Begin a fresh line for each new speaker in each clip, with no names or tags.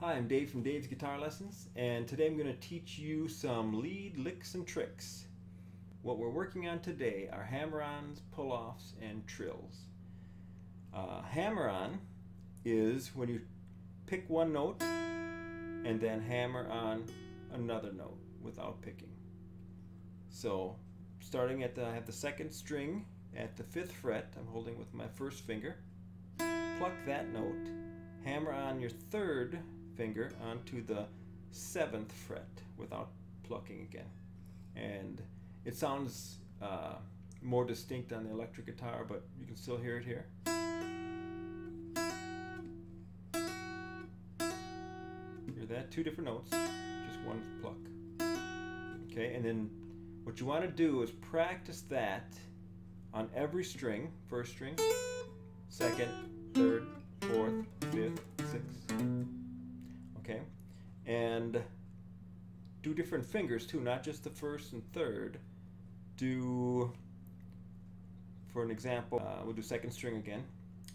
Hi, I'm Dave from Dave's Guitar Lessons, and today I'm going to teach you some lead licks and tricks. What we're working on today are hammer-ons, pull-offs, and trills. Hammer-on is when you pick one note and then hammer on another note without picking. So starting at I have the second string at the 5th fret, I'm holding with my first finger, pluck that note, hammer on your 3rd finger onto the 7th fret without plucking again. And it sounds more distinct on the electric guitar, but you can still hear it here. Hear that? 2 different notes, just one pluck. Okay, and then what you want to do is practice that on every string. First string, 2nd, 3rd, 4th, 5th, 6th. Okay, and do different fingers too, not just the 1st and 3rd. Do, for an example, we'll do 2nd string again.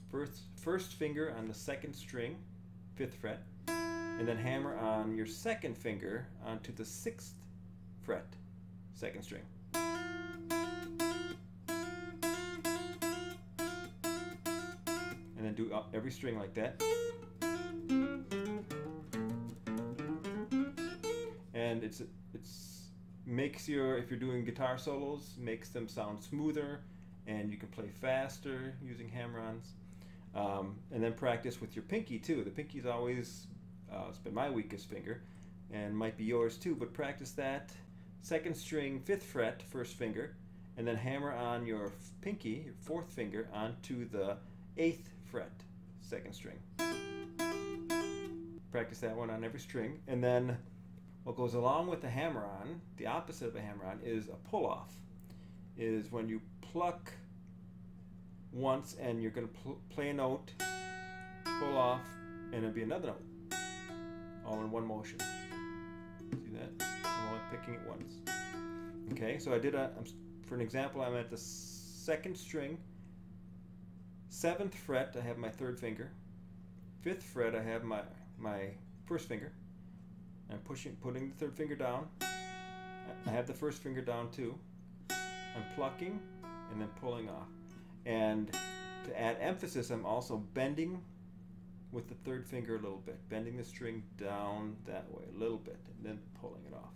First finger on the 2nd string, 5th fret, and then hammer on your 2nd finger onto the 6th fret, 2nd string. And then do every string like that. And it's makes your, if you're doing guitar solos, makes them sound smoother, and you can play faster using hammer-ons. And then practice with your pinky too. The pinky's always it's been my weakest finger, and might be yours too, but practice that. 2nd string, 5th fret, 1st finger, and then hammer on your pinky, your 4th finger, onto the 8th fret, 2nd string. Practice that one on every string. And then what goes along with the hammer-on, the opposite of a hammer-on, is a pull-off. Is when you pluck once and you're going to play a note, pull off, and it'll be another note, all in one motion. See that? I'm only picking it once. Okay, so I did for an example, I'm at the 2nd string, 7th fret, I have my 3rd finger, 5th fret, I have my 1st finger. I'm putting the 3rd finger down. I have the 1st finger down too. I'm plucking and then pulling off. And to add emphasis, I'm also bending with the 3rd finger a little bit, bending the string down that way a little bit, and then pulling it off.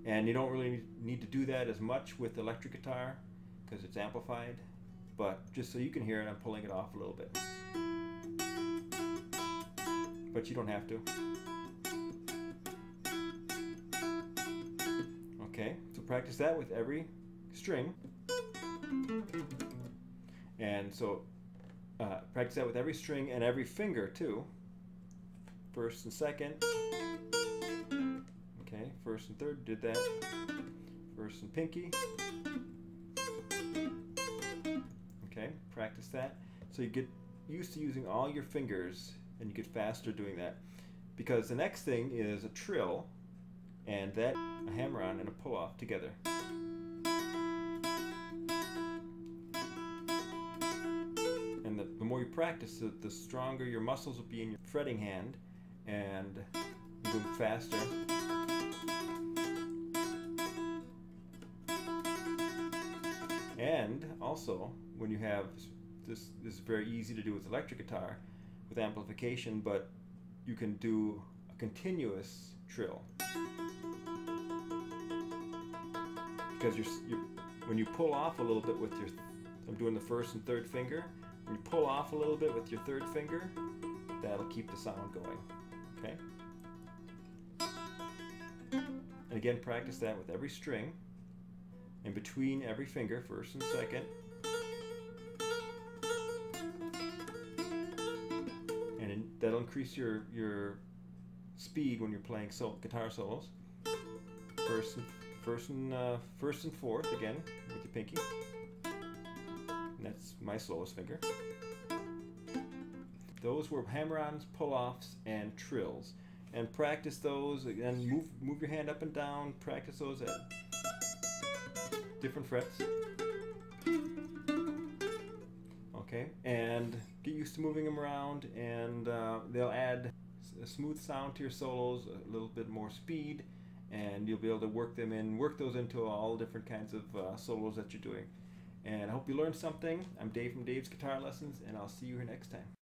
And you don't really need to do that as much with electric guitar because it's amplified, but just so you can hear it, I'm pulling it off a little bit. But you don't have to. Okay, so practice that with every string. And so practice that with every string and every finger too. 1st and 2nd. Okay, 1st and 3rd, did that. 1st and pinky. Okay, practice that. So you get used to using all your fingers, and you get faster doing that. Because the next thing is a trill, and that a hammer-on and a pull-off together. And the more you practice, the stronger your muscles will be in your fretting hand, and you go faster. And also, when you have this is very easy to do with electric guitar, with amplification, but you can do a continuous trill. Because when you pull off a little bit with your, I'm doing the 1st and 3rd finger, when you pull off a little bit with your 3rd finger, that'll keep the sound going. Okay? And again, practice that with every string, in between every finger, 1st and 2nd. And that'll increase your speed when you're playing guitar solos. 1st and 4th again with your pinky. And that's my slowest finger. Those were hammer-ons, pull-offs, and trills. And practice those, and move your hand up and down. Practice those at different frets. Okay, and get used to moving them around, and they'll add a smooth sound to your solos, a little bit more speed, and you'll be able to work those into all different kinds of solos that you're doing. And I hope you learned something. I'm Dave from Dave's Guitar Lessons, and I'll see you here next time.